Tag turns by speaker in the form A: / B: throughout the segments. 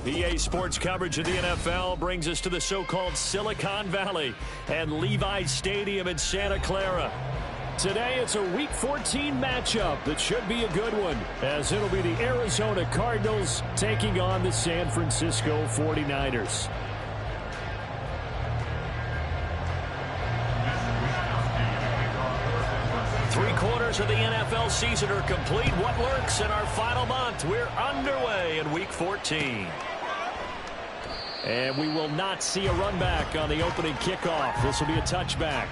A: EA Sports coverage of the NFL brings us to the so-called Silicon Valley and Levi's Stadium in Santa Clara. Today, it's a Week 14 matchup that should be a good one, as it'll be the Arizona Cardinals taking on the San Francisco 49ers. Three-quarters of the NFL season are complete. What lurks in our final month? We're underway in Week 14. And we will not see a run back on the opening kickoff. This will be a touchback.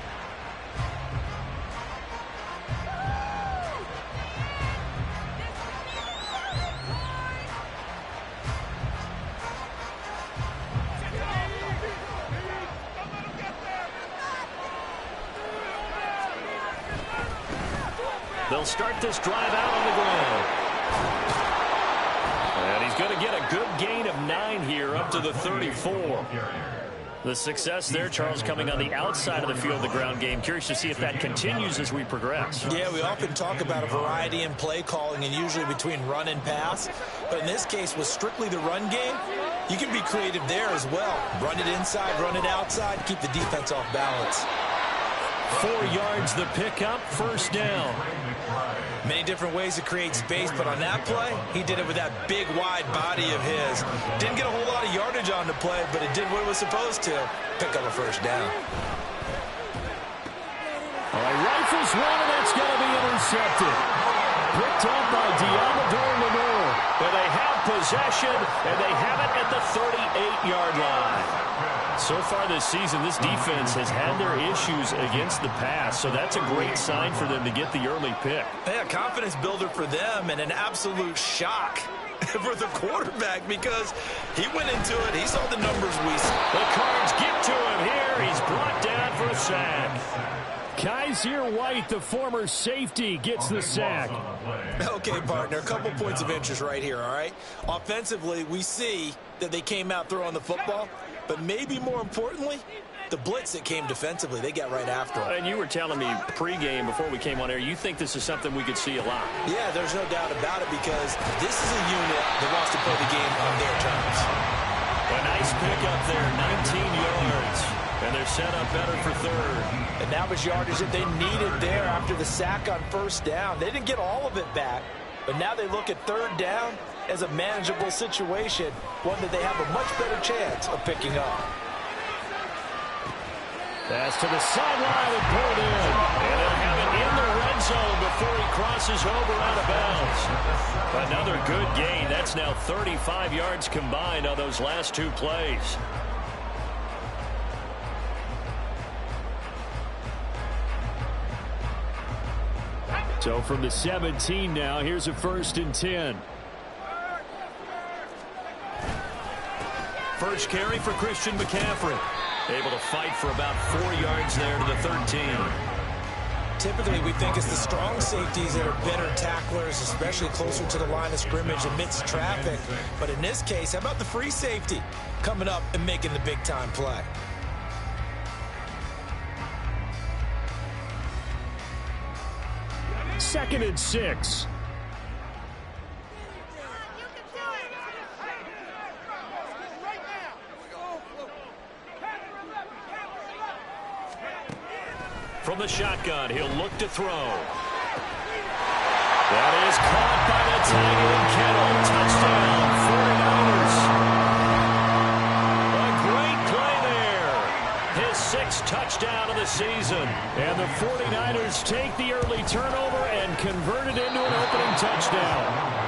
A: They'll start this drive out on the ground. And he's going to get a good gain of 9 here up to the 34. The success there, Charles, coming on the outside of the field, the ground game. Curious to see if that continues as we progress.
B: Yeah, we often talk about a variety in play calling and usually between run and pass. But in this case, with strictly the run game, you can be creative there as well. Run it inside, run it outside, keep the defense off balance.
A: 4 yards the pickup, first down.
B: Many different ways to create space, but on that play, he did it with that big, wide body of his. Didn't get a whole lot of yardage on the play, but it did what it was supposed to. Pick up a first down.
A: All right, rifles one, and that's going to be intercepted. Picked up by Diamador Lenore. And they have possession, and they have it at the 38-yard line. So far this season, this defense has had their issues against the pass, so that's a great sign for them to get the early pick.
B: Yeah, confidence builder for them and an absolute shock for the quarterback because he went into it. He saw the numbers we saw.
A: The Cards get to him here. He's brought down for a sack. Kaiser White, the former safety, gets the sack.
B: Okay, partner, a couple points of interest right here, all right? Offensively, we see that they came out throwing the football, but maybe more importantly, the blitz that came defensively, they got right after him.
A: And you were telling me pregame before we came on air, you think this is something we could see a lot.
B: Yeah, there's no doubt about it because this is a unit that wants to play the game on their terms.
A: A nice pickup there, 19 yards. And they're set up better for third.
B: And that was yardage that they needed there after the sack on first down. They didn't get all of it back, but now they look at third down as a manageable situation, one that they have a much better chance of picking up.
A: Pass to the sideline and pulled in. And they'll have it in the red zone before he crosses over out of bounds. Another good gain. That's now 35 yards combined on those last 2 plays. So from the 17 now, here's a 1st and 10. First carry for Christian McCaffrey. Able to fight for about 4 yards there to the 13.
B: Typically, we think it's the strong safeties that are better tacklers, especially closer to the line of scrimmage amidst traffic. But in this case, how about the free safety coming up and making the big-time play?
A: Second and 6. From the shotgun, he'll look to throw. That is caught by the tight end, Kittle. Touchdown, 49ers. A great play there. His 6th touchdown of the season. And the 49ers take the early turnover and convert it into an opening touchdown.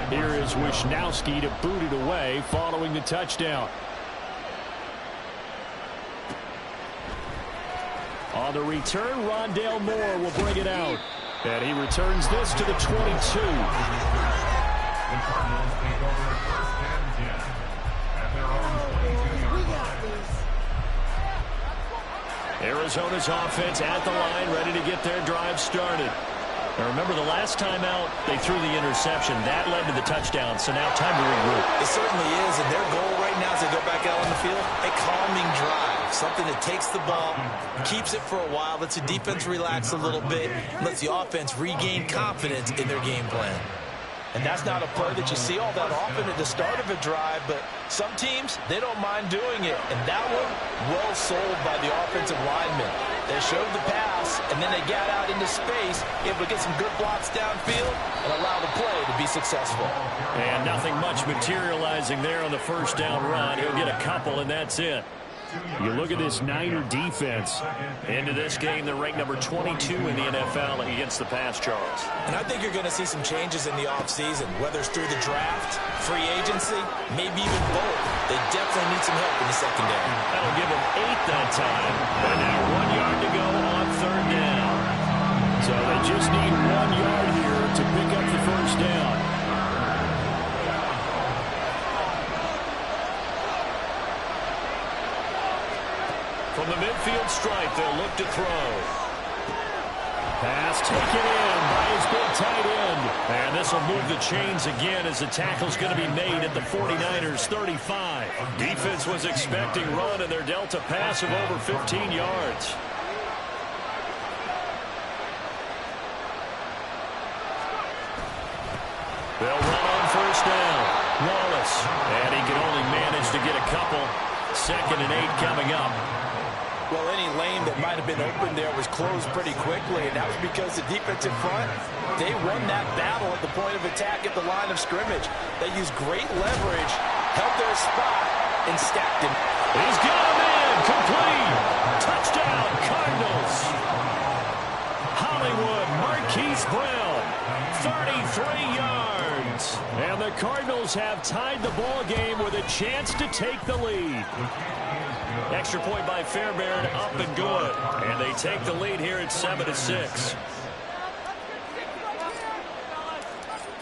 A: Here is Wisnowski to boot it away following the touchdown. On the return, Rondale Moore will bring it out. And he returns this to the 22. Arizona's offense at the line, ready to get their drive started. Now remember, the last time out, they threw the interception. That led to the touchdown, so now time to regroup.
B: It certainly is, and their goal right now as they go back out on the field, a calming drive. off, something that takes the ball, keeps it for a while, lets the defense relax a little bit, and lets the offense regain confidence in their game plan. And that's not a play that you see all that often at the start of a drive, but some teams, they don't mind doing it. And that one, well sold by the offensive lineman. They showed the pass, and then they got out into space, able to get some good blocks downfield and allow the play to be successful.
A: And nothing much materializing there on the first down run. He'll get a couple, and that's it. You look at this Niner defense. Into this game, they're ranked number 22 in the NFL against the pass, Charles.
B: And I think you're going to see some changes in the offseason, whether it's through the draft, free agency, maybe even both. They definitely need some help in the secondary.
A: That'll give them 8 that time. And now 1 yard to go on third down. So they just need 1 yard here to pick up the first down. From the midfield stripe, they'll look to throw. Pass taken in by his big tight end. And this will move the chains again as the tackle's going to be made at the 49ers 35. Defense was expecting run, and they're dealt a pass of over 15 yards. They'll run on first down. Wallace. And he can only manage to get a couple. 2nd and 8 coming up.
B: Well, any lane that might have been open there was closed pretty quickly, and that was because the defensive front, they won that battle at the point of attack at the line of scrimmage. They used great leverage, held their spot, and stacked him.
A: He's got him in. Complete. Touchdown, Cardinals. Hollywood Marquise Brown, 33 yards. And the Cardinals have tied the ball game with a chance to take the lead. Extra point by Fairbairn, up and good. And they take the lead here at 7-6.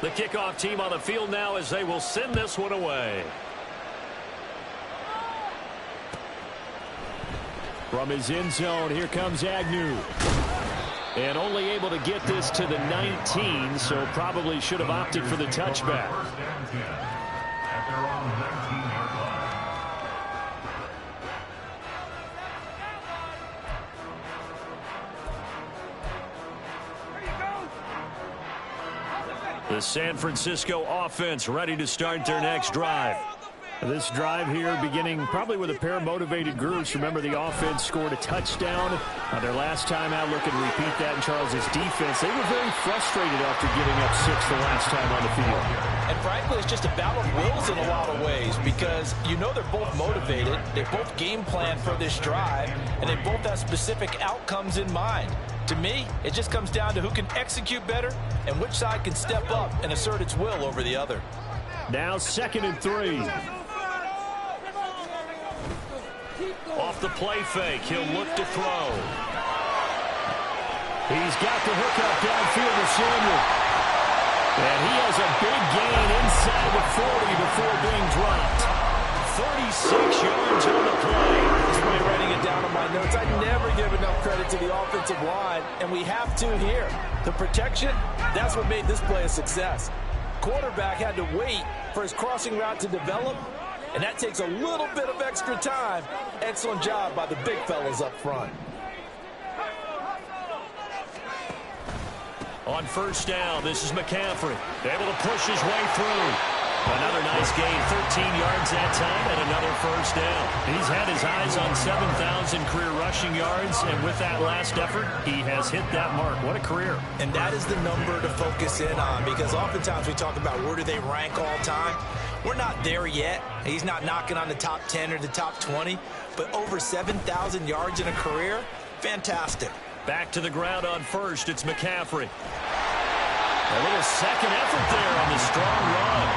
A: The kickoff team on the field now as they will send this one away. From his end zone, here comes Agnew. And only able to get this to the 19, so probably should have opted for the touchback. The San Francisco offense ready to start their next drive. This drive here beginning probably with a pair of motivated groups. Remember, the offense scored a touchdown their last time out. Look and repeat that in Charles's defense. They were very frustrated after giving up 6 the last time on the field.
B: And frankly, it's just a battle of wills in a lot of ways because you know they're both motivated. They both game plan for this drive, and they both have specific outcomes in mind. To me, it just comes down to who can execute better and which side can step up and assert its will over the other.
A: Now 2nd and 3. Off the play fake, he'll look to throw. He's got the hook up downfield to Samuel. And he has a big gain inside the 40 before being dropped. 36 yards on the play.
B: That's why I'm writing it down on my notes. I never give enough credit to the offensive line, and we have to here. The protection, that's what made this play a success. Quarterback had to wait for his crossing route to develop, and that takes a little bit of extra time. Excellent job by the big fellas up front.
A: On first down, this is McCaffrey. Able to push his way through. Another nice gain, 13 yards that time, and another first down. He's had his eyes on 7,000 career rushing yards, and with that last effort, he has hit that mark. What a career.
B: And that is the number to focus in on, because oftentimes we talk about where do they rank all time. We're not there yet. He's not knocking on the top 10 or the top 20, but over 7,000 yards in a career, fantastic.
A: Back to the ground on first, it's McCaffrey. A little second effort there on the strong run.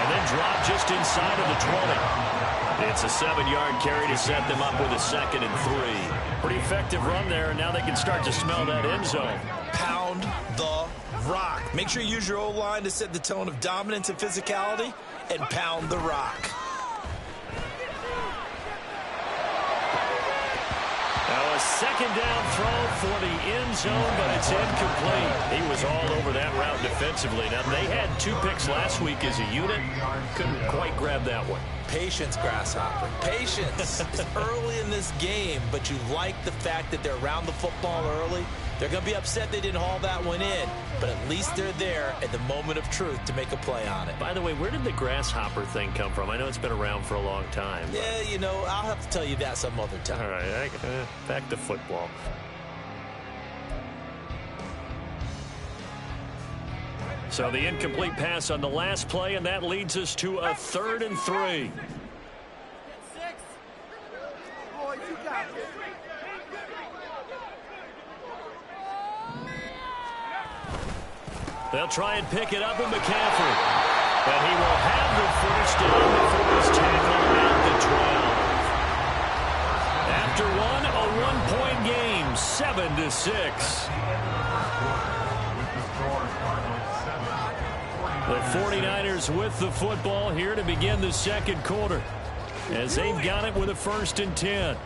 A: And then drop just inside of the 20. It's a 7-yard carry to set them up with a 2nd and 3. Pretty effective run there, and now they can start to smell that end zone.
B: Pound the rock. Make sure you use your O-line to set the tone of dominance and physicality, and pound the rock.
A: Now a 2nd down throw for the end zone, but it's incomplete. He was all over that route defensively. Now, they had 2 picks last week as a unit. Couldn't quite grab that one.
B: patience, Grasshopper. Patience. It's early in this game, but you like the fact that they're around the football early. They're going to be upset they didn't haul that one in, but at least they're there at the moment of truth to make a play on it.
A: By the way, where did the grasshopper thing come from? I know it's been around for a long time. But...
B: yeah, you know, I'll have to tell you that some other time.
A: All right, back to football. So the incomplete pass on the last play, and that leads us to a 3rd and 3. They'll try and pick it up with McCaffrey. And he will have the first down before he's tackled at the 12. After one, a one-point game, 7-6. The 49ers with the football here to begin the second quarter, as they've got it with a 1st and 10.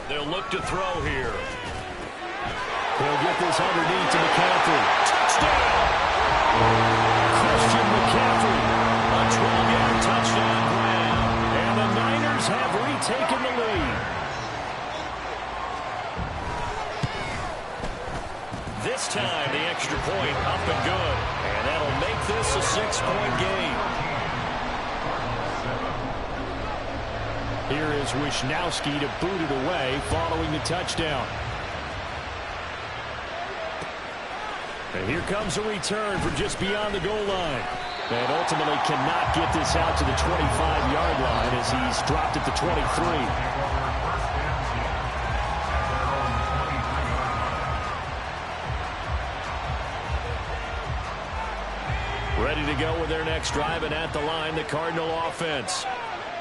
A: They'll look to throw here. They'll get this underneath to McCaffrey. Touchdown! Christian McCaffrey. A 12-yard touchdown grab. And the Niners have retaken the lead. This time, the extra point up and good. And that'll make this a 6-point game. Here is Wishnowski to boot it away following the touchdown. And here comes a return from just beyond the goal line. And ultimately cannot get this out to the 25-yard line as he's dropped at the 23. Ready to go with their next drive, and at the line, the Cardinal offense.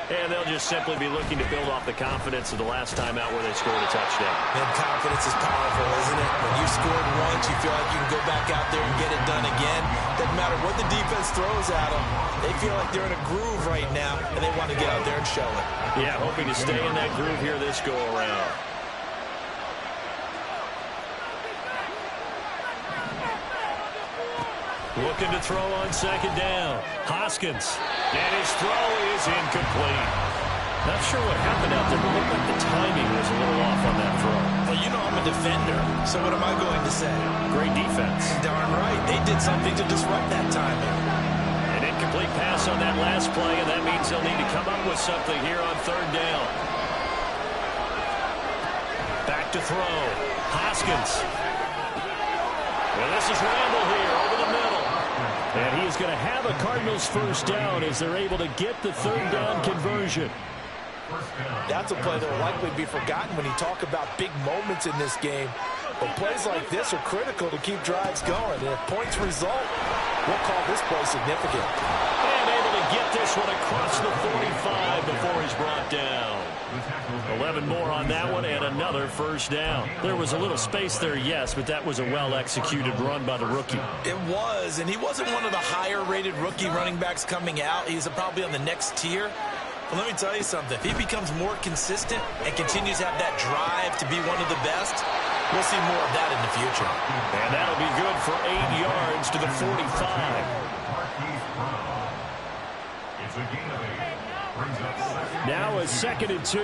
A: And they'll just simply be looking to build off the confidence of the last time out where they scored a touchdown.
B: And confidence is powerful, isn't it? When you scored once, you feel like you can go back out there and get it done again. Doesn't matter what the defense throws at them. They feel like they're in a groove right now, and they want to get out there and show it.
A: Yeah, hoping to stay in that groove here this go-around. Looking to throw on 2nd down. Hoskins. And his throw is incomplete. Not sure what happened out there, but looked like the timing was a little off on that throw.
B: Well, you know I'm a defender, so what am I going to say?
A: Great defense.
B: Darn right. They did something to disrupt that timing.
A: An incomplete pass on that last play, and that means they'll need to come up with something here on 3rd down. Back to throw. Hoskins. Well, this is Randall here over the middle. And he is going to have a Cardinals 1st down as they're able to get the 3rd down conversion.
B: That's a play that will likely be forgotten when you talk about big moments in this game. But plays like this are critical to keep drives going. And if points result, we'll call this play significant.
A: And able to get this one across the 45 before he's brought down. 11 more on that one and another 1st down. There was a little space there, yes, but that was a well-executed run by the rookie.
B: It was, and he wasn't one of the higher-rated rookie running backs coming out. He's probably on the next tier. But let me tell you something. If he becomes more consistent and continues to have that drive to be one of the best, we'll see more of that in the future.
A: And that'll be good for 8 yards to the 45. Now a 2nd and 2.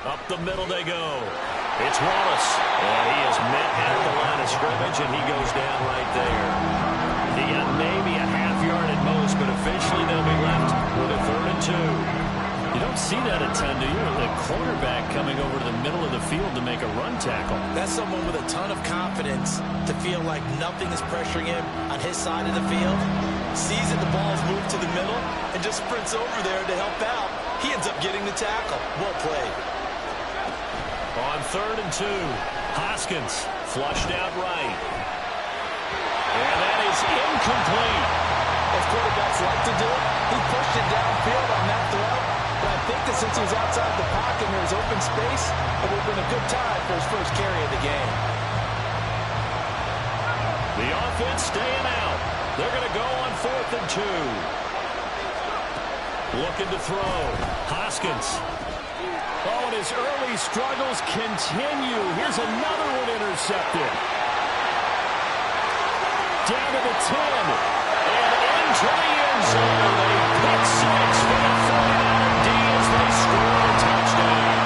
A: Up the middle they go. It's Wallace. And he is met at the line of scrimmage, and he goes down right there. He got maybe a half yard at most, but officially they'll be left with a 3rd and 2. You don't see that a ton, do you? The quarterback coming over to the middle of the field to make a run tackle.
B: That's someone with a ton of confidence to feel like nothing is pressuring him on his side of the field. Sees that the ball's moved to the middle and just sprints over there to help out. He ends up getting the tackle. Well played.
A: On 3rd and 2, Hoskins flushed out right. And that is incomplete.
B: As quarterbacks like to do it, he pushed it downfield on that throw. But I think that since he was outside the pocket and there's open space, it would have been a good time for his first carry of the game.
A: The offense staying out. They're going to go on 4th and 2. Looking to throw. Hoskins. Oh, and his early struggles continue. Here's another one intercepted. Down to the 10. And into the end zone. A pick six for the 49er D as they score a touchdown.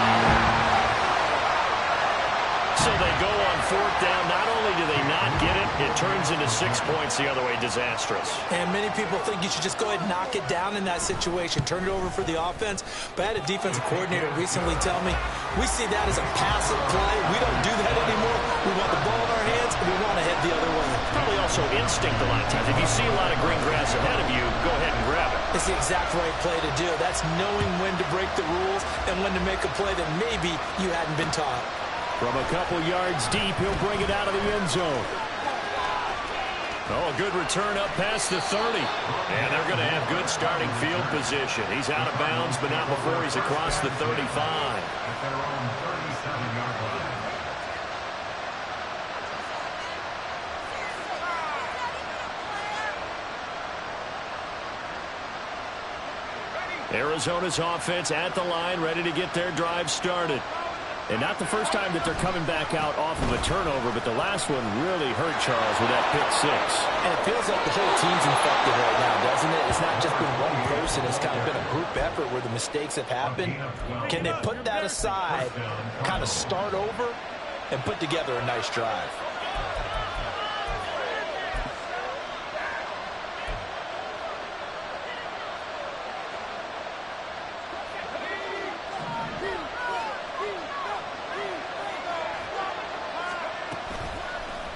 A: So they go on 4th down. Not only do they not get it, it turns into 6 points the other way. Disastrous.
B: And many people think you should just go ahead and knock it down in that situation. Turn it over for the offense. But I had a defensive coordinator recently tell me, we see that as a passive play. We don't do that anymore. We want the ball in our hands, and we want to head the other way.
A: Probably also instinct a lot of times. If you see a lot of green grass ahead of you, go ahead and grab it.
B: It's the exact right play to do. That's knowing when to break the rules and when to make a play that maybe you hadn't been taught.
A: From a couple yards deep, he'll bring it out of the end zone. Oh, a good return up past the 30. And they're going to have good starting field position. He's out of bounds, but not before he's across the 35. Arizona's offense at the line, ready to get their drive started. And not the first time that they're coming back out off of a turnover, but the last one really hurt Charles with that pick six.
B: And it feels like the whole team's infected right now, doesn't it? It's not just been one person. It's kind of been a group effort where the mistakes have happened. Can they put that aside, kind of start over, and put together a nice drive?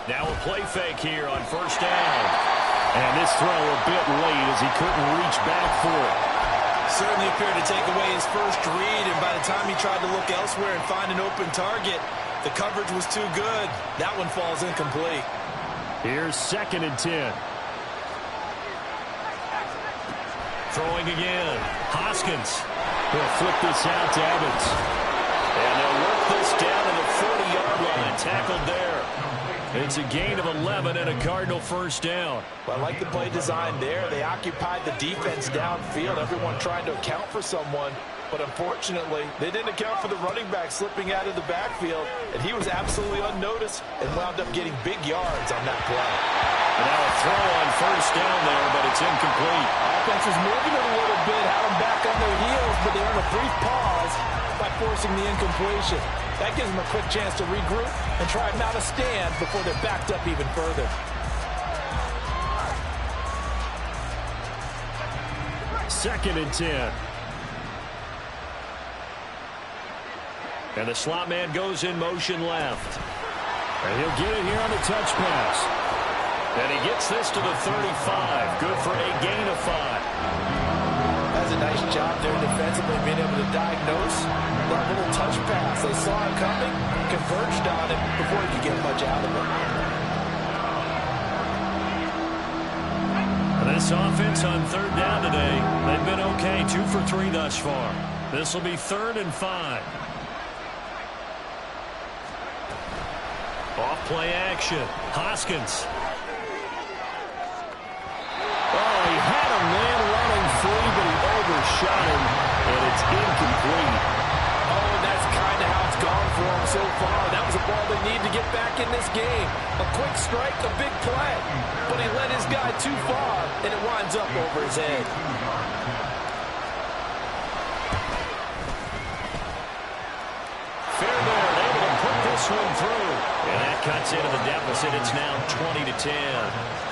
A: Now a play fake here on 1st down. And this throw a bit late as he couldn't reach back for it.
B: Certainly appeared to take away his first read, and by the time he tried to look elsewhere and find an open target, the coverage was too good. That one falls incomplete.
A: Here's 2nd and 10. Throwing again. Hoskins will flip this out to Evans. And they'll work this down to the 40-yard line. Tackled there. It's a gain of 11 and a Cardinal 1st down.
B: Well, I like the play design there. They occupied the defense downfield, everyone trying to account for someone. But unfortunately, they didn't account for the running back slipping out of the backfield, and he was absolutely unnoticed and wound up getting big yards on that play.
A: And now a throw on 1st down there, but it's incomplete.
B: Offense was moving it a little bit, had them back on their heels, but they earned a brief pause by forcing the incompletion. That gives them a quick chance to regroup and try and mount a stand before they're backed up even further.
A: Second and 10. And the slot man goes in motion left. And he'll get it here on the touch pass. And he gets this to the 35. Good for a gain of 5.
B: That's a nice job there defensively, being able to diagnose that little touch pass. They saw it coming, converged on it before he could get much out of it.
A: This offense on 3rd down today, they've been okay, 2 for 3 thus far. This will be 3rd and 5. Off play action. Hoskins. Oh, he had a man running free, but he overshot him, and it's incomplete.
B: Oh, and that's kind of how it's gone for him so far. That was a ball they need to get back in this game. A quick strike, a big play. But he led his guy too far, and it winds up over his head.
A: Fair there, able to put this one through. And that cuts into the deficit. It's now 20-10.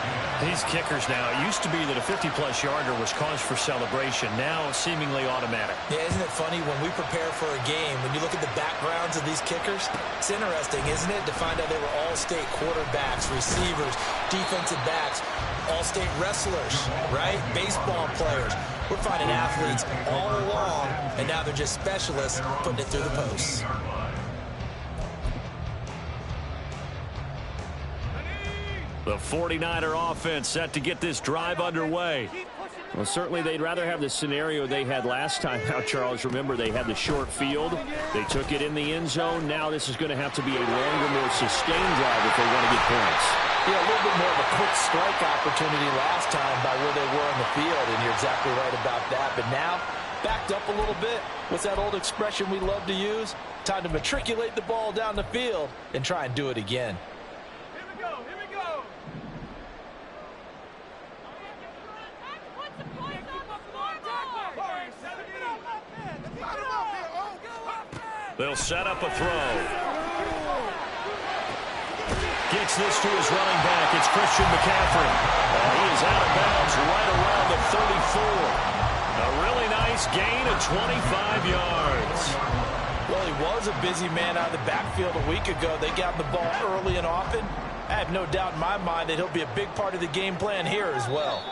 A: These kickers now, it used to be that a 50-plus yarder was cause for celebration. Now seemingly automatic.
B: Yeah, isn't it funny when we prepare for a game, when you look at the backgrounds of these kickers, it's interesting, isn't it, to find out they were all-state quarterbacks, receivers, defensive backs, all-state wrestlers, right? Baseball players. We're finding athletes all along, and now they're just specialists putting it through the posts.
A: The 49er offense set to get this drive underway. Well, certainly they'd rather have the scenario they had last time out, Charles. Remember, they had the short field. They took it in the end zone. Now this is going to have to be a longer, more sustained drive if they want to get points.
B: Yeah, a little bit more of a quick strike opportunity last time by where they were in the field, and you're exactly right about that. But now, backed up a little bit. What's that old expression we love to use? Time to matriculate the ball down the field and try and do it again.
C: Here we go, here we go.
A: They'll set up a throw. Gets this to his running back. It's Christian McCaffrey. He is out of bounds right around the 34. A really nice gain of 25 yards.
B: Well, he was a busy man out of the backfield a week ago. They got the ball early and often. I have no doubt in my mind that he'll be a big part of the game plan here as well.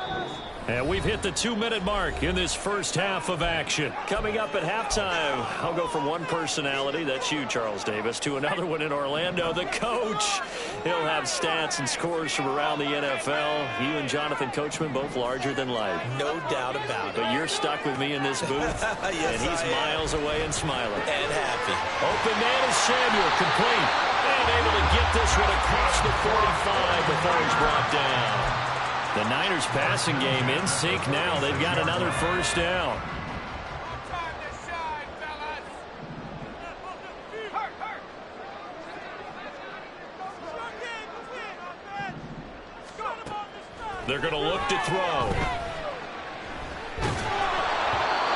A: And we've hit the 2-minute mark in this first half of action. Coming up at halftime, I'll go from one personality, that's you, Charles Davis, to another one in Orlando, the coach. He'll have stats and scores from around the NFL. You and Jonathan Coachman both larger than life.
B: No doubt about it.
A: But you're stuck with me in this booth,
B: yes,
A: and he's miles away and smiling.
B: And happy.
A: Open man is Samuel, complete. And able to get this one across the 45 before he's brought down. The Niners passing game in sync now. They've got another first down. They're going to look to throw.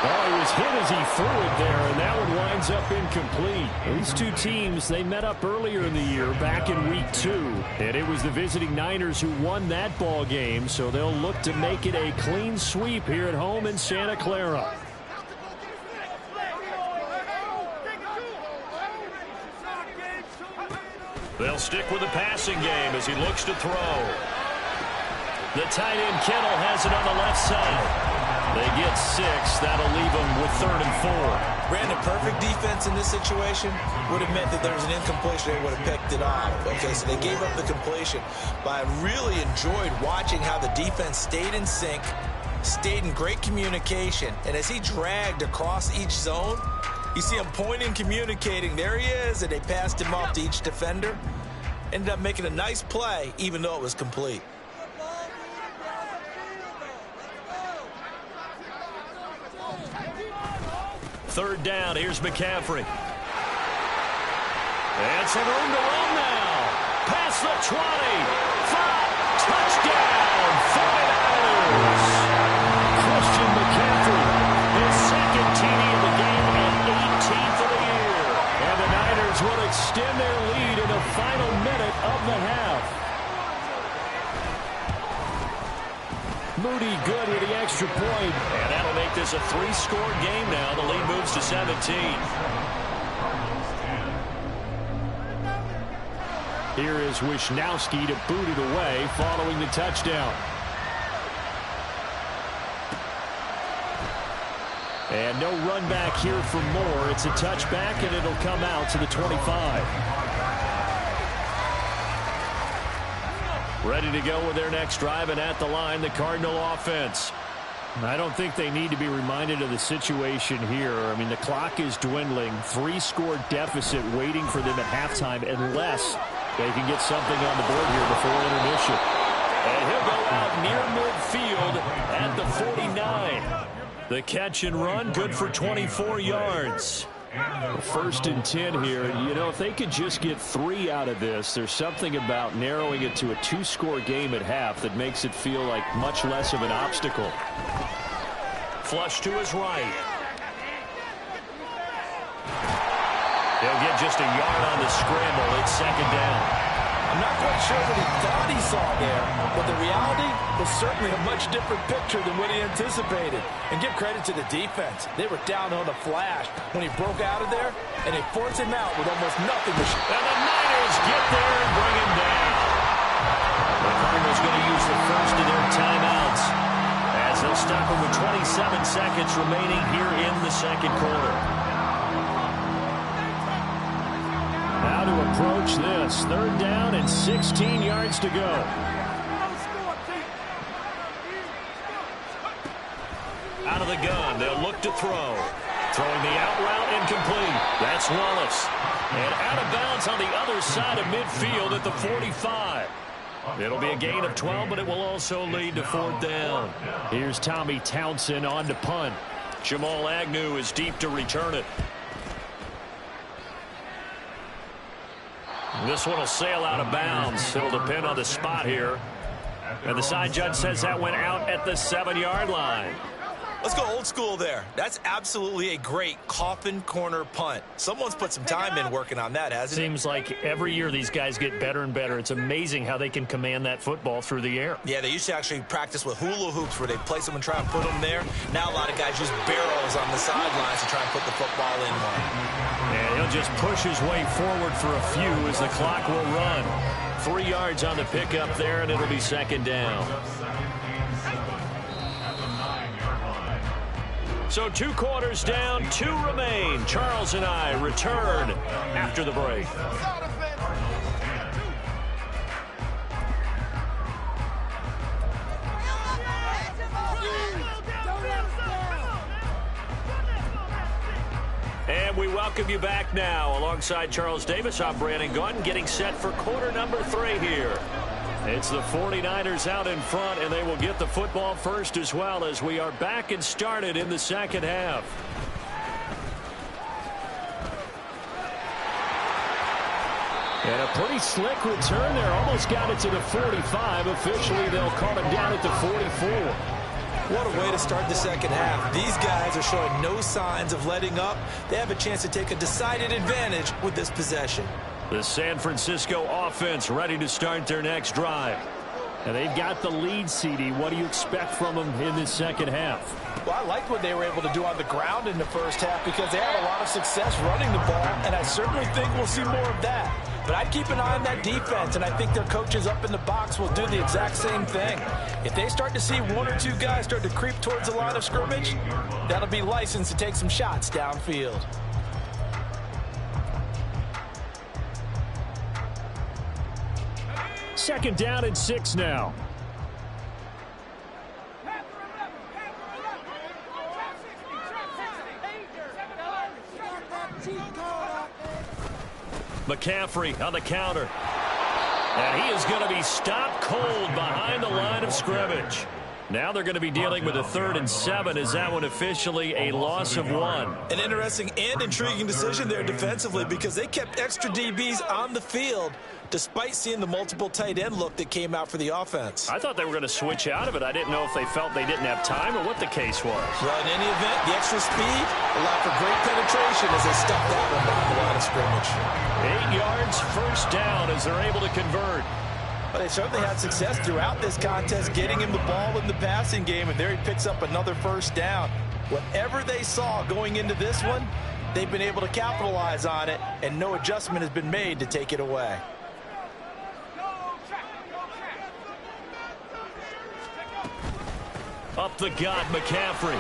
A: Oh, he was hit as he threw it there, and that one winds up incomplete. These two teams, they met up earlier in the year, back in week 2. And it was the visiting Niners who won that ball game, so they'll look to make it a clean sweep here at home in Santa Clara. They'll stick with the passing game as he looks to throw. The tight end Kittle has it on the left side. They get 6. That'll leave them with 3rd and 4.
B: Brandon, perfect defense in this situation would have meant that there was an incompletion. They would have picked it off. Okay, so they gave up the completion. But I really enjoyed watching how the defense stayed in sync, stayed in great communication. And as he dragged across each zone, you see him pointing, communicating. There he is, and they passed him off to each defender. Ended up making a nice play, even though it was complete.
A: Third down, here's McCaffrey. And some room to run now. Past the 20. 5. Touchdown, 49ers. Christian McCaffrey, his second TD of the game and 18th of the year. And the Niners will extend their lead in the final minute of the half. Moody good with the extra point. And that'll make this a 3-score game now. The lead moves to 17. Here is Wisnowski to boot it away following the touchdown. And no run back here for Moore. It's a touchback, and it'll come out to the 25. Ready to go with their next drive, and at the line, the Cardinal offense. I don't think they need to be reminded of the situation here. I mean, the clock is dwindling. 3-score deficit waiting for them at halftime unless they can get something on the board here before intermission. And he'll go out near midfield at the 49. The catch and run, good for 24 yards. 1st and 10 here. You know, if they could just get 3 out of this, there's something about narrowing it to a 2-score game at half that makes it feel like much less of an obstacle. Flush to his right. They'll get just a yard on the scramble. It's 2nd down.
B: I'm not quite sure what he thought he saw there, but the reality was certainly a much different picture than what he anticipated. And give credit to the defense. They were down on the flash when he broke out of there, and they forced him out with almost nothing to show.
A: And the Niners get there and bring him down. The Cardinals going to use the first of their timeouts as they'll stop him with 27 seconds remaining here in the 2nd quarter. How to approach this. 3rd down and 16 yards to go. Out of the gun, they'll look to throw. Throwing the out route incomplete. That's Wallace. And out of bounds on the other side of midfield at the 45. It'll be a gain of 12, but it will also lead to 4th down. Here's Tommy Townsend on to punt. Jamal Agnew is deep to return it. This one will sail out of bounds. It'll depend on the spot here. And the side judge says that went out at the 7-yard line.
B: Let's go old school there. That's absolutely a great coffin corner punt. Someone's put some time in working on that, hasn't it?
A: Seems like every year these guys get better and better. It's amazing how they can command that football through the air.
B: Yeah, they used to actually practice with hula hoops where they place them and try and put them there. Now a lot of guys use barrels on the sidelines to try and put the football in one.
A: And he'll just push his way forward for a few as the clock will run. 3 yards on the pickup there, and it'll be 2nd down. So 2 quarters down, 2 remain. Charles and I return after the break. And we welcome you back now. Alongside Charles Davis, I'm Brandon Gunn, getting set for quarter number 3 here. It's the 49ers out in front, and they will get the football first as well as we are back and started in the 2nd half. And a pretty slick return there. Almost got it to the 45. Officially, they'll call him down at the 44.
B: What a way to start the 2nd half. These guys are showing no signs of letting up. They have a chance to take a decided advantage with this possession.
A: The San Francisco offense ready to start their next drive. And they've got the lead, CD. What do you expect from them in this 2nd half?
D: Well, I liked what they were able to do on the ground in the 1st half because they had a lot of success running the ball, and I certainly think we'll see more of that. But I'd keep an eye on that defense, and I think their coaches up in the box will do the exact same thing. If they start to see 1 or 2 guys start to creep towards the line of scrimmage, that'll be licensed to take some shots downfield.
A: Second down and 6 now. McCaffrey on the counter. And he is going to be stopped cold behind the line of scrimmage. Now they're going to be dealing with a 3rd and 7. Is that one officially a loss of 1?
B: An interesting and intriguing decision there defensively because they kept extra DBs on the field despite seeing the multiple tight end look that came out for the offense.
A: I thought they were going to switch out of it. I didn't know if they felt they didn't have time or what the case was.
B: Well, in any event, the extra speed allowed for great penetration as they stuffed that one behind the line of scrimmage.
A: 8 yards, 1st down as they're able to convert.
D: But they certainly had success throughout this contest getting him the ball in the passing game, and there he picks up another 1st down. Whatever they saw going into this one, they've been able to capitalize on it, and no adjustment has been made to take it away.
A: Up the gut, McCaffrey.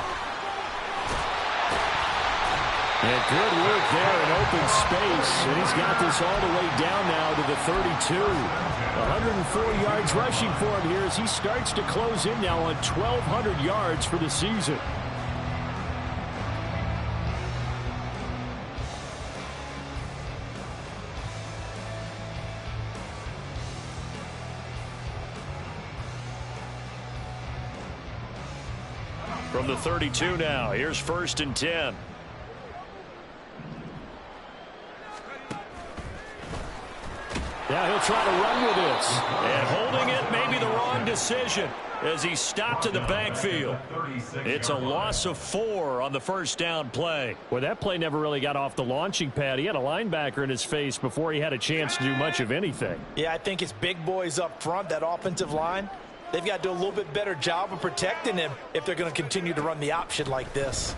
A: And good work there in open space. And he's got this all the way down now to the 32. 104 yards rushing for him here as he starts to close in now on 1,200 yards for the season. From the 32 now, here's 1st and 10. Now he'll try to run with this. And holding it may be the wrong decision as he stopped in the backfield. It's a loss of 4 on the 1st down play. Well, that play never really got off the launching pad. He had a linebacker in his face before he had a chance to do much of anything.
D: Yeah, I think it's big boys up front, that offensive line. They've got to do a little bit better job of protecting him if they're going to continue to run the option like this.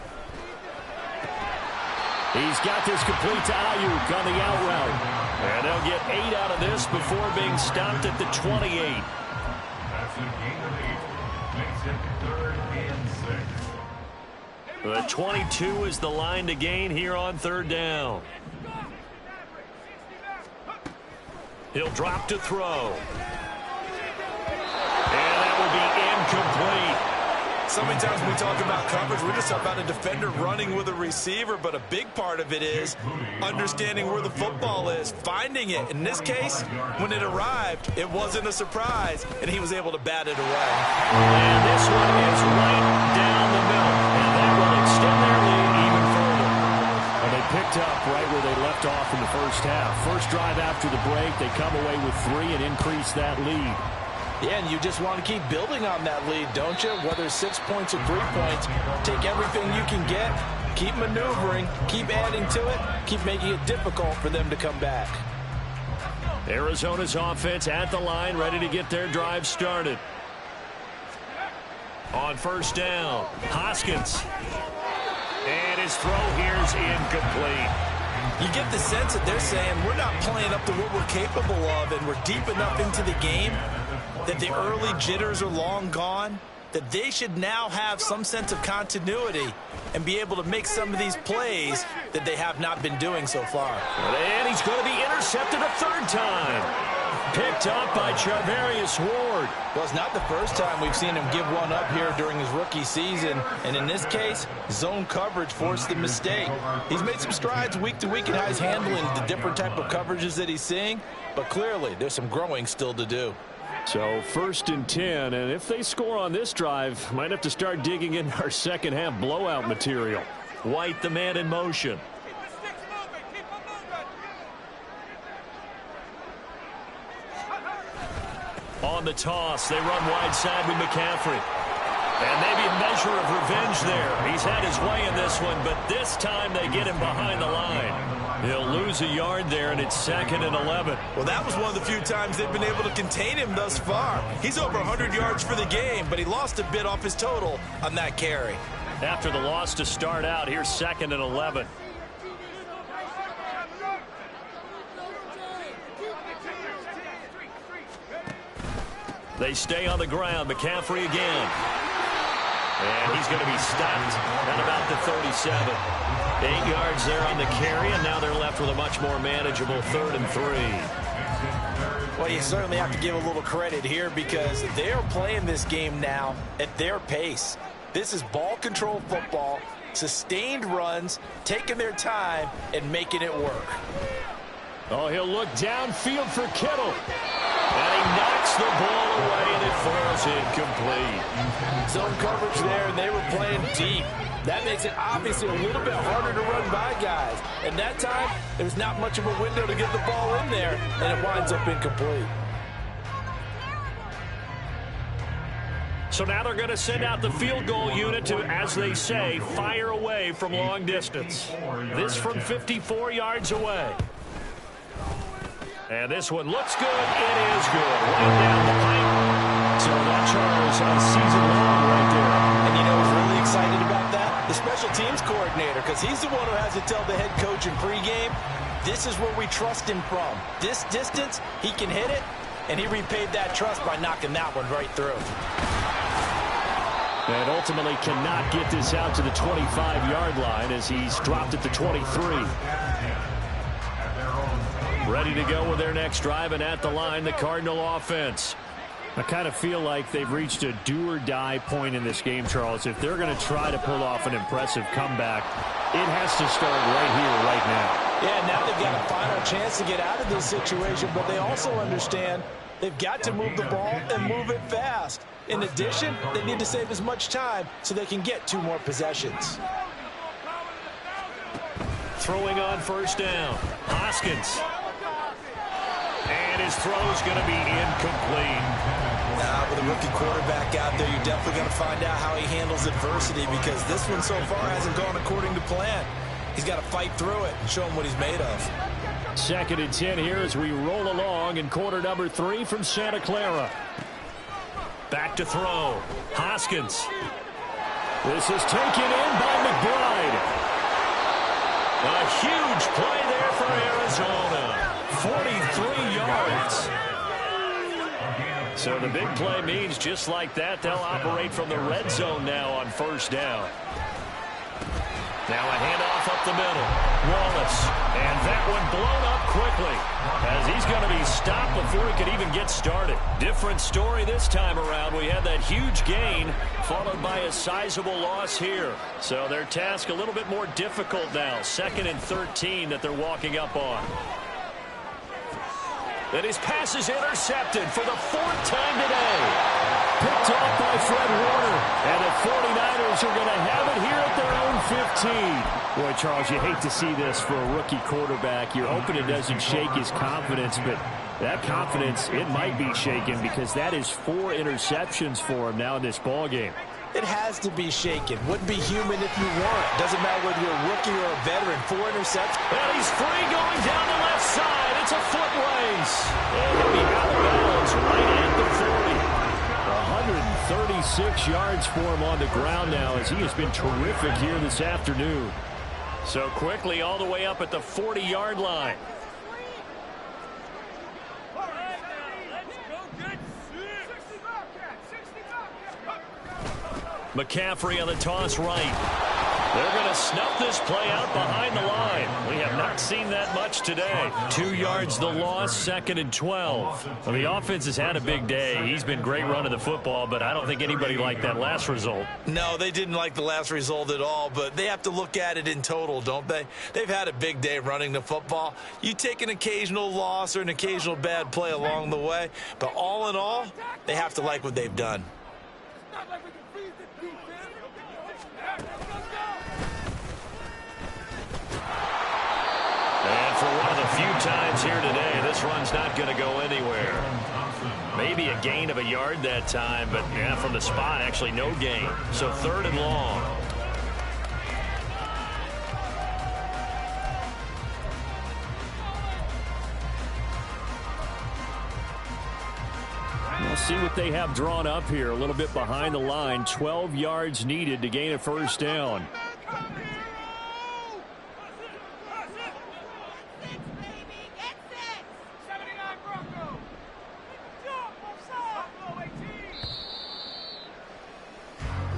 A: He's got this complete to Ayuk on the out route. And they'll get 8 out of this before being stopped at the 28. The 22 is the line to gain here on 3rd down. He'll drop to throw. And that will be incomplete.
B: so many times when we talk about coverage, we're just about a defender running with a receiver, but a big part of it is understanding where the football is, finding it. In this case, when it arrived, it wasn't a surprise, and he was able to bat it away.
A: And this one is right down the middle, and that will extend their lead even further. Well, they picked up right where they left off in the first half. First drive after the break, they come away with 3 and increase that lead.
D: Yeah, and you just want to keep building on that lead, don't you? Whether it's 6 points or 3 points, take everything you can get, keep maneuvering, keep adding to it, keep making it difficult for them to come back.
A: Arizona's offense at the line, ready to get their drive started. On first down, Hoskins. And his throw here's incomplete.
B: You get the sense that they're saying we're not playing up to what we're capable of, and we're deep enough into the game that the early jitters are long gone, that they should now have some sense of continuity and be able to make some of these plays that they have not been doing so far.
A: And he's going to be intercepted a third time. Picked up by Charvarius Ward.
D: Well, it's not the first time we've seen him give one up here during his rookie season. And in this case, zone coverage forced the mistake. He's made some strides week to week in how he's handling the different type of coverages that he's seeing. But clearly, there's some growing still to do.
A: So 1st and 10, and if they score on this drive, might have to start digging in our second half blowout material. White, the man in motion. On the toss, they run wide side with McCaffrey. And maybe a measure of revenge there. He's had his way in this one, but this time they get him behind the line. He'll lose a yard there, and it's 2nd and 11.
B: Well, that was one of the few times they've been able to contain him thus far. He's over 100 yards for the game, but he lost a bit off his total on that carry.
A: After the loss to start out, here's 2nd and 11. They stay on the ground. McCaffrey again. And he's going to be stopped at about the 37. 8 yards there on the carry, and now they're left with a much more manageable 3rd and 3.
D: Well, you certainly have to give a little credit here because they are playing this game now at their pace. This is ball control football, sustained runs, taking their time, and making it work.
A: Oh, he'll look downfield for Kittle. And he knocks the ball away, and it falls incomplete.
D: Zone coverage there, and they were playing deep. That makes it obviously a little bit harder to run by guys. And that time, there's not much of a window to get the ball in there, and it winds up incomplete.
A: So now they're going to send out the field goal unit to, as they say, fire away from long distance. This from 54 yards away. And this one looks good. It is good. Right down the pipe. So that Charles a season long right there.
D: And you know who's really excited about that? The special teams coordinator, because he's the one who has to tell the head coach in pregame, this is where we trust him from. This distance, he can hit it, and he repaid that trust by knocking that one right through.
A: And ultimately cannot get this out to the 25-yard line as he's dropped at the 23. Ready to go with their next drive, and at the line, the Cardinal offense. I kind of feel like they've reached a do-or-die point in this game, Charles. If they're going to try to pull off an impressive comeback, it has to start right here, right now.
D: Yeah, now they've got a final chance to get out of this situation, but they also understand they've got to move the ball and move it fast. In addition, they need to save as much time so they can get 2 more possessions.
A: Throwing on first down, Hoskins. And his throw's going to be incomplete.
B: With a rookie quarterback out there, you're definitely going to find out how he handles adversity because this one so far hasn't gone according to plan. He's got to fight through it and show him what he's made of.
A: 2nd and 10 here as we roll along in quarter number 3 from Santa Clara. Back to throw. Hoskins. This is taken in by McBride. A huge play there for Arizona. 43 yards. So the big play means just like that, they'll operate from the red zone now on first down. Now a handoff up the middle. Wallace. And that one blown up quickly as he's going to be stopped before he could even get started. Different story this time around. We had that huge gain followed by by a sizable loss here. So their task a little bit more difficult now. 2nd and 13 that they're walking up on. And his pass is intercepted for the 4th time today. Picked off by Fred Warner. And the 49ers are going to have it here at their own 15.
E: Boy, Charles, you hate to see this for a rookie quarterback. You're hoping it doesn't shake his confidence, but that confidence, it might be shaken because that is 4 interceptions for him now in this ballgame.
D: It has to be shaken. Wouldn't be human if you weren't. Doesn't matter whether you're a rookie or a veteran. 4 interceptions.
A: And he's free going down the left side. It's a foot race. And he'll be out of bounds right at the 40.
E: 136 yards for him on the ground now as he has been terrific here this afternoon.
A: So quickly all the way up at the 40-yard line. McCaffrey on the toss right. They're going to snuff this play out behind the line. We have not seen that much today. 2 yards the loss, 2nd and 12. Well, the offense has had a big day. He's been great running the football, but I don't think anybody liked that last result.
B: No, they didn't like the last result at all, but they have to look at it in total, don't they? They've had a big day running the football. You take an occasional loss or an occasional bad play along the way, but all in all, they have to like what they've done.
A: And for one of the few times here today, this run's not going to go anywhere. Maybe a gain of a yard that time, but yeah, from the spot, actually no gain. So 3rd and long.
E: We'll see what they have drawn up here. A little bit behind the line. 12 yards needed to gain a 1st down.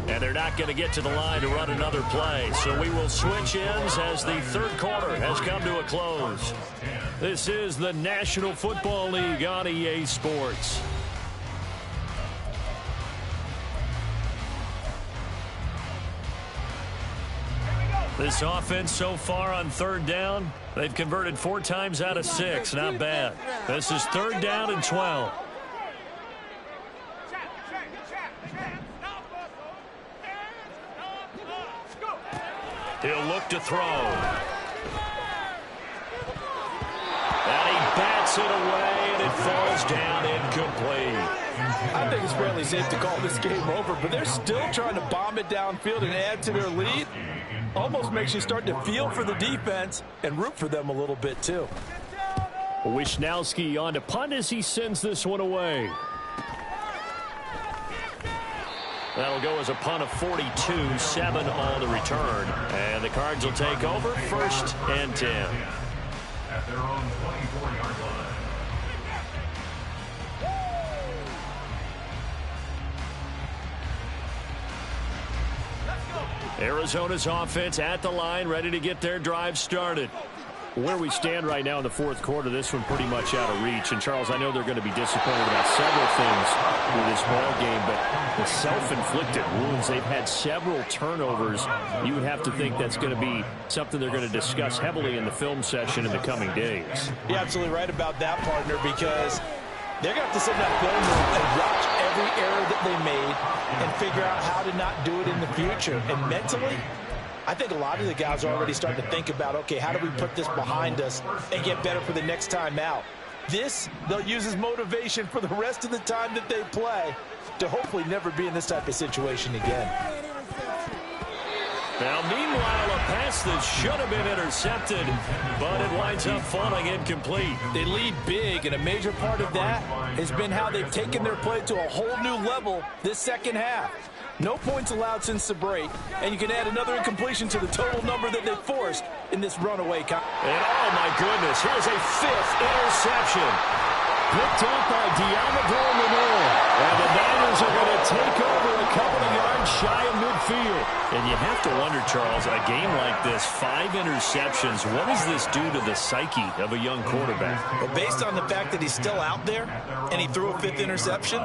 A: And they're not going to get to the line to run another play. So we will switch ends as the 3rd quarter has come to a close. This is the National Football League on EA Sports. This offense so far on 3rd down, they've converted 4 times out of 6. Not bad. This is 3rd down and 12. He'll look to throw. And he bats it away, and it falls down incomplete.
D: I think it's fairly safe to call this game over, but they're still trying to bomb it downfield and add to their lead. Almost makes you start to feel for the defense and root for them a little bit, too.
E: Wisnowski on to punt as he sends this one away.
A: That'll go as a punt of 42, 7 on the return. And the Cards will take over, 1st and 10.
C: At their own 24-yard line.
A: Arizona's offense at the line, ready to get their drive started.
E: Where we stand right now in the 4th quarter, this one pretty much out of reach. And, Charles, I know they're going to be disappointed about several things with this ball game, but the self-inflicted wounds, they've had several turnovers. You would have to think that's going to be something they're going to discuss heavily in the film session in the coming days.
D: You're absolutely right about that, partner, because they're going to have to sit in that film room and watch every error that they made and figure out how to not do it in the future. And mentally, I think a lot of the guys are already starting to think about, okay, how do we put this behind us and get better for the next time out? This, they'll use as motivation for the rest of the time that they play to hopefully never be in this type of situation again.
A: Now, meanwhile, a pass that should have been intercepted, but it winds up falling incomplete.
D: They lead big, and a major part of that has been how they've taken their play to a whole new level this second half. No points allowed since the break, and you can add another incompletion to the total number that they forced in this runaway.
A: And oh my goodness, here's a 5th interception. Picked up by Diamador Lenore. And the Niners are going to take over a couple of yards shy of midfield.
E: And you have to wonder, Charles, a game like this, 5 interceptions, what does this do to the psyche of a young quarterback?
B: But based on the fact that he's still out there and he threw a 5th interception,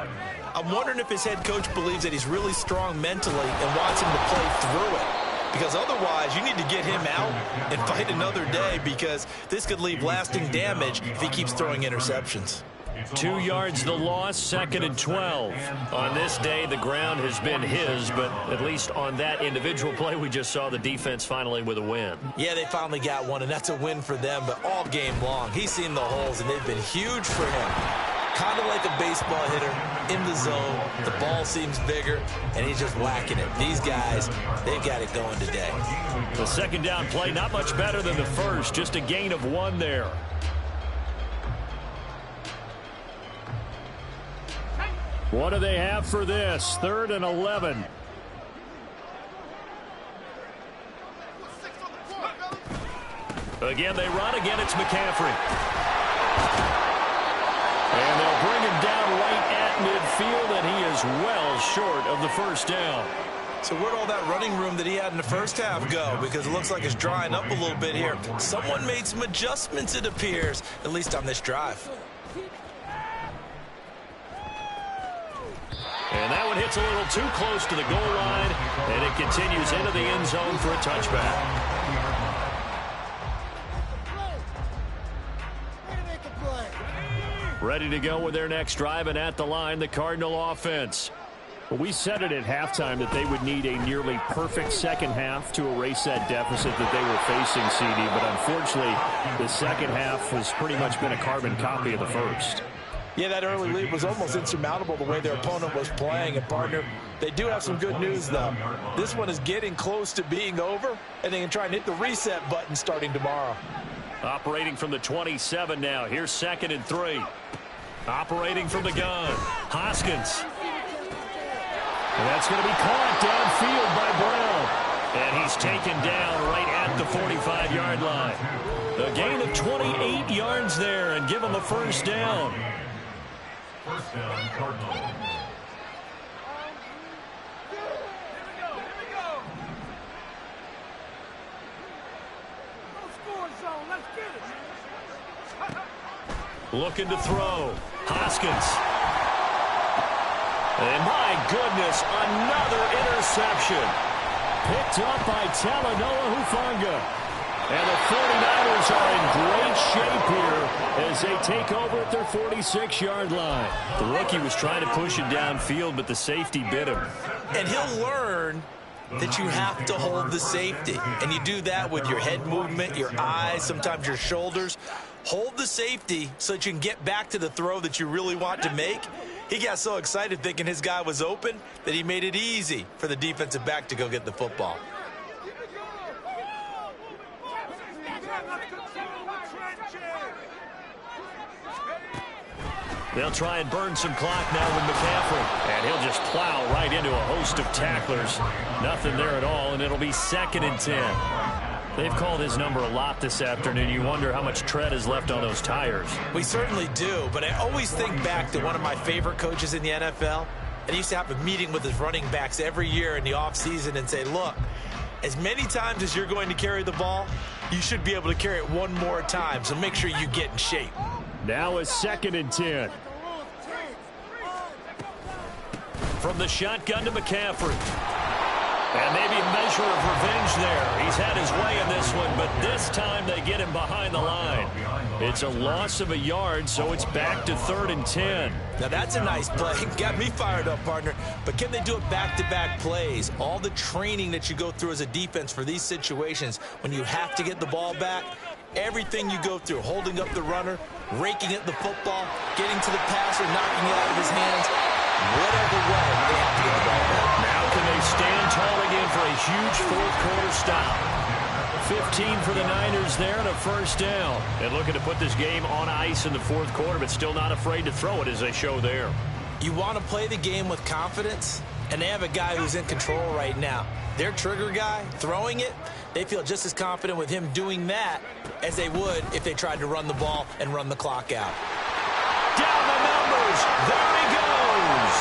B: I'm wondering if his head coach believes that he's really strong mentally and wants him to play through it. Because otherwise, you need to get him out and fight another day, because this could leave lasting damage if he keeps throwing interceptions.
E: 2 yards the loss, 2nd and 12. On this day, the ground has been his, but at least on that individual play, we just saw the defense finally with a win.
B: Yeah, they finally got one, and that's a win for them, but all game long, he's seen the holes, and they've been huge for him. Kind of like a baseball hitter in the zone. The ball seems bigger, and he's just whacking it. These guys, they've got it going today.
E: The second down play, not much better than the first, just a gain of 1 there. What do they have for this? 3rd and 11. Again, they run. Again, it's McCaffrey. And they'll bring him down right at midfield, and he is well short of the first down.
B: So where'd all that running room that he had in the first half go? Because it looks like it's drying up a little bit here. Someone made some adjustments, it appears, at least on this drive.
E: And that one hits a little too close to the goal line, and it continues into the end zone for a touchback. Ready to go with their next drive, and at the line, the Cardinal offense. Well, we said it at halftime that they would need a nearly perfect second half to erase that deficit that they were facing, CD, but unfortunately, the second half has pretty much been a carbon copy of the first.
D: Yeah, that early lead was almost insurmountable the way their opponent was playing. And, partner, they do have some good news, though. This one is getting close to being over, and they can try and hit the reset button starting tomorrow.
E: Operating from the 27 now. Here's 2nd and 3. Operating from the gun. Hoskins. And that's going to be caught downfield by Brown. And he's taken down right at the 45-yard line. A gain of 28 yards there, and give him a first down.
C: First down, Cardinals.
E: Looking to throw. Hoskins. And my goodness, another interception. Picked up by Talanoa Hufanga. And the 49ers are in great shape here as they take over at their 46-yard line. The rookie was trying to push it downfield, but the safety bit him.
B: And he'll learn that you have to hold the safety. And you do that with your head movement, your eyes, sometimes your shoulders. Hold the safety so that you can get back to the throw that you really want to make. He got so excited thinking his guy was open that he made it easy for the defensive back to go get the football.
E: They'll try and burn some clock now with McCaffrey. And he'll just plow right into a host of tacklers. Nothing there at all, and it'll be 2nd and 10. They've called his number a lot this afternoon. You wonder how much tread is left on those tires.
B: We certainly do, but I always think back to one of my favorite coaches in the NFL. And he used to have a meeting with his running backs every year in the offseason and say, look, as many times as you're going to carry the ball, you should be able to carry it one more time, so make sure you get in shape.
E: Now is 2nd and 10. From the shotgun to McCaffrey. And maybe a measure of revenge there. He's had his way in this one, but this time they get him behind the line. It's a loss of a yard, so it's back to 3rd and 10.
B: Now that's a nice play. Got me fired up, partner. But can they do it back-to-back plays? All the training that you go through as a defense for these situations, when you have to get the ball back, everything you go through, holding up the runner, raking at the football, getting to the passer, knocking it out of his hands, whatever way they have to get the ball back.
E: Now can they stand tall again for a huge fourth-quarter stop? 15 for the Niners there and a first down. And looking to put this game on ice in the fourth quarter, but still not afraid to throw it as they show there.
B: You want to play the game with confidence, and they have a guy who's in control right now. Their trigger guy, throwing it, they feel just as confident with him doing that as they would if they tried to run the ball and run the clock out.
E: Down the numbers. There he goes.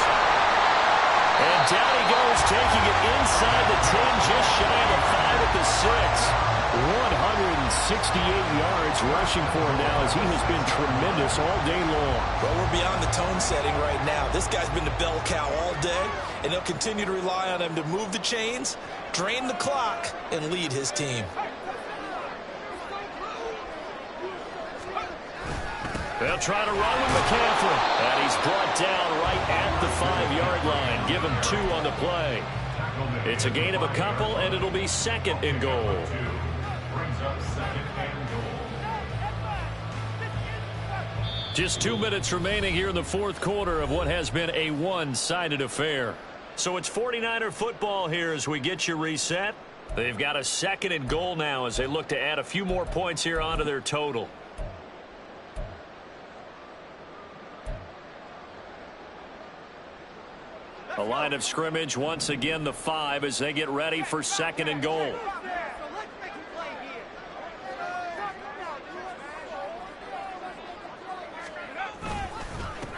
E: And down he goes, taking it inside the 10, just shy of the 5 at the 6. 68 yards rushing for him now, as he has been tremendous all day long.
B: Well, we're beyond the tone setting right now. This guy's been the bell cow all day, and they'll continue to rely on him to move the chains, drain the clock, and lead his team.
E: They'll try to run with McCaffrey. And he's brought down right at the 5-yard line. Give him 2 on the play. It's a gain of a couple, and it'll be 2nd and goal.
C: Brings up 2nd and goal.
E: Just 2 minutes remaining here in the 4th quarter of what has been a one-sided affair. So it's 49er football here as we get you reset. They've got a 2nd and goal now as they look to add a few more points here onto their total. A line of scrimmage, once again the 5 as they get ready for 2nd and goal.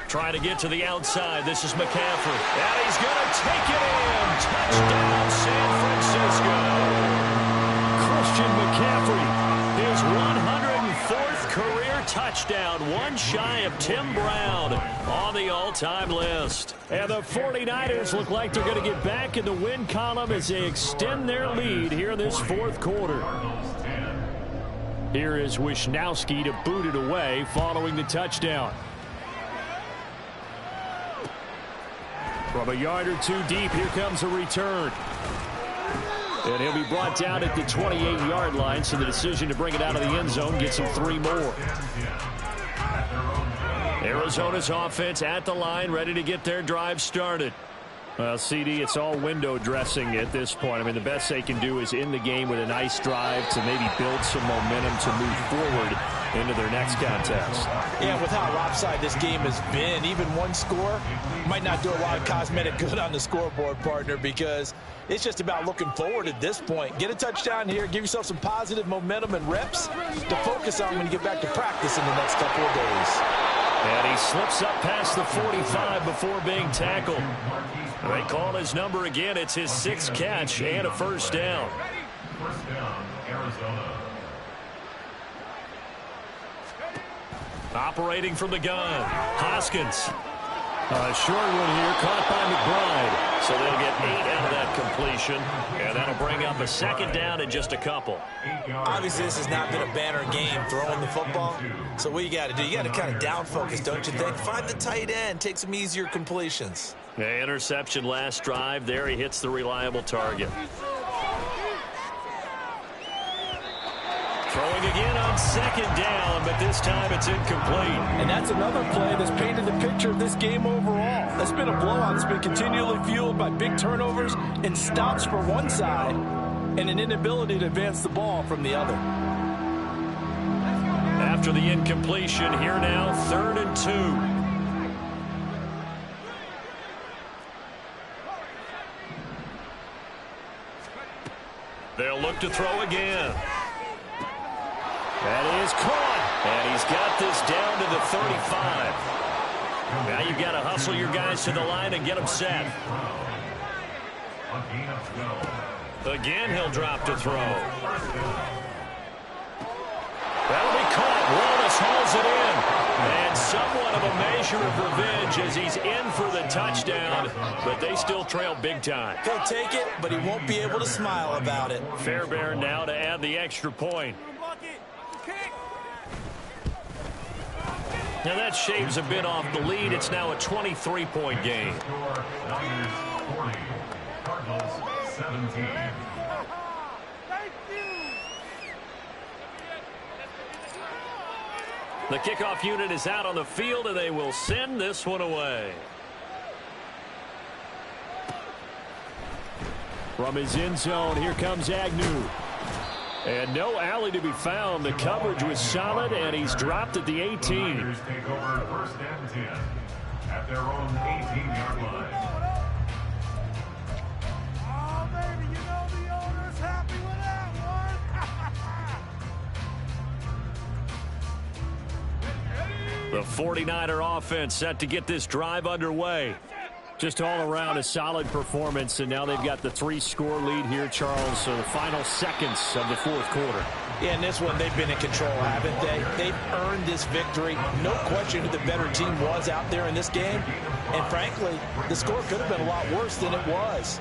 E: Trying to get to the outside. This is McCaffrey. And he's going to take it in. Touchdown, San Francisco. Christian McCaffrey, his 104th career touchdown, one shy of Tim Brown on the all-time list. And the 49ers look like they're going to get back in the win column as they extend their lead here in this 4th quarter. Here is Wisnowski to boot it away following the touchdown. From a yard or 2 deep, here comes a return. And he'll be brought down at the 28-yard line, so the decision to bring it out of the end zone gets him 3 more. Arizona's offense at the line, ready to get their drive started. Well, CD, it's all window dressing at this point. I mean, the best they can do is in the game with a nice drive to maybe build some momentum to move forward into their next contest.
D: Yeah, with how lopsided this game has been, even one score might not do a lot of cosmetic good on the scoreboard, partner, because it's just about looking forward at this point. Get a touchdown here, give yourself some positive momentum and reps to focus on when you get back to practice in the next couple of days.
E: And he slips up past the 45 before being tackled. They call his number again. It's his 6th catch and a 1st down.
C: First down, Arizona.
E: Operating from the gun, Hoskins. A short one here, caught by McBride. So they'll get 8 out of that completion, and that'll bring up a 2nd down in just a couple.
B: Obviously, this has not been a banner game throwing the football. So what you got to do, you got to kind of down focus, don't you think? Find the tight end, take some easier completions.
E: Yeah, interception last drive. There he hits the reliable target. Throwing again on 2nd down, but this time it's incomplete.
D: And that's another play that's painted the picture of this game overall. That's been a blowout that's been continually fueled by big turnovers and stops for one side and an inability to advance the ball from the other.
E: After the incompletion, here now, 3rd and 2. They'll look to throw again. That is caught. And he's got this down to the 35. Now you've got to hustle your guys to the line and get them set. Again, he'll drop to throw. That'll be caught. Wallace hauls it in. And somewhat of a measure of revenge as he's in for the touchdown, but they still trail big time.
B: He'll take it, but he won't be able to smile about it.
E: Fairbairn now to add the extra point. Now that shaves a bit off the lead. It's now a 23-point game.
C: Niners 40, Cardinals 17.
E: The kickoff unit is out on the field, and they will send this one away. From his end zone, here comes Agnew. And no alley to be found. The coverage was solid, and he's dropped at the 18.
C: Niners take over 1st and 10 at their own 18-yard line.
F: Oh, baby, you know the owner's happy with that one.
E: The 49er offense set to get this drive underway. Just all around a solid performance, and now they've got the 3-score lead here, Charles. So the final seconds of the fourth quarter.
D: Yeah, in this one, they've been in control, haven't they? They've earned this victory. No question who the better team was out there in this game. And frankly, the score could have been a lot worse than it was.